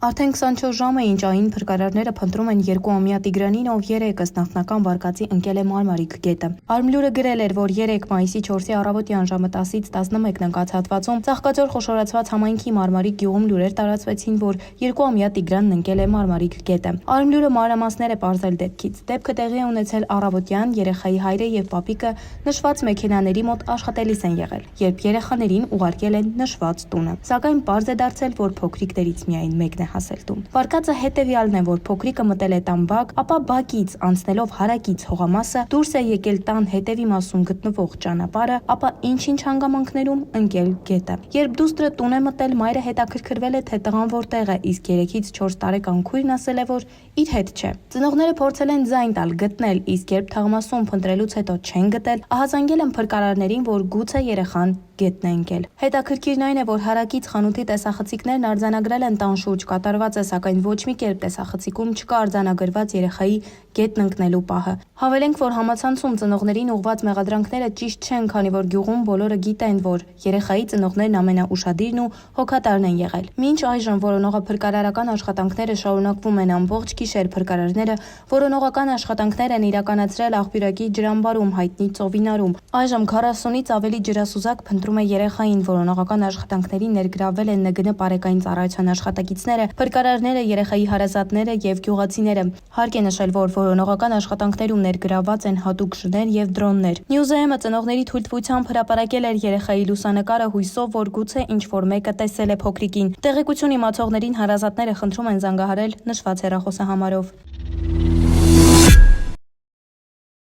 Արդեն 24 ժամ է, ինչ այն փրկարարները փնտրում են 2-ամյա Տիգրանին, ով 3-ըս նախնական վարկածի ընկել է Մարմարիկ գետը։ Արմլուրը գրել էր, որ 3 մայիսի 4-ի առավոտյան ժամը 10-ից 11 ընկած հատվածում Ծաղկաձոր խոշորացված համայնքի Մարմարիկ գյուղում լուրեր տարածվեցին, որ 2-ամյա Տիգրանն ընկել է Մարմարիկ գետը։ Արմլուրը մանրամասներ է պարզել դեպքից։ Դեպքը տեղի է ունեցել առավոտյան, երեխայի հայրը եւ պապիկը նշված մեքենաների մոտ աշխատելիս են եղել, երբ երեխաներին ուղարկել են նշված տունը։ Սակայն պարզ է դարձել, որ փոքրիկներից միայն մեկն է հասել տուն։ Վարկածը հետևյալն է, որ փոքրիկը մտել է տան բակ, ապա բակից անցնելով հարակից հողամասը դուրս է եկել տան հետևի մասում գտնվող ճանապարհը, ապա ինչ-ինչ հանգամանքներում ընկել գետը։ Երբ դուստրը տուն է մտել, մայրը հետաքրքրվել է, թե տղան որտեղ է, իսկ 3-ից 4 տարեկան քույրն ասել է, որ իր հետ չէ։ Ծնողները փորձել են ձայն տալ, գտնել, իսկ երբ թաղամասում փնտրելուց հետո չեն գտել, ահազանգել են փրկարարներին, որ գուցե երեխան գետն է ընկել։ Հետաքրքիրն այն է, որ հարակից խանութի տեսախցիկներն արձանագրել են տան շուրջ կատարված է, սակայն ոչ մի կերպ տեսախցիկում չկա արձանագրված երեխայի գետն ընկնելու պահը։ Հավելենք, որ համացանցում ծնողներին ուղղված մեղադրանքները ճիշտ չեն, քանի որ գյուղում բոլորը գիտեն, որ երեխայի ծնողներն ամենաուշադիրն ու հոգատարն են եղել։ Մինչ այժմ որոնողափրկարարական աշխատանքները շարունակվում են ամբողջ գիշեր, փրկարարները որոնողական աշխատանքներ են իրականացրել Աղբյուրակի ջրամբարում հայտնի Ծովինարում։ Այժմ 40-ից ավելի ջրասուզակ փնտրում է երեխային, որոնողական աշխատանքներին ներգրավվել են ՆԳՆ բարեկային ծառայության աշխատակիցները, փրկարարները, երեխայի հարազատները եւ գյուղացիները։ Հարկ է նշել, որ որոնողական աշխատանքներում ներգրավված են հատուկ շներ եւ դրոններ։ Նյուզէ-ը ծնողների թույլտվությամբ հրապարակել էր երեխայի լուսանկարը հույսով, որ գուցե ինչ-որ մեկը տեսել է փոքրիկին։ Տեղեկություն իմացողներին հարազատները խնդրում են զանգահարել նշված հեռախոսահամարով։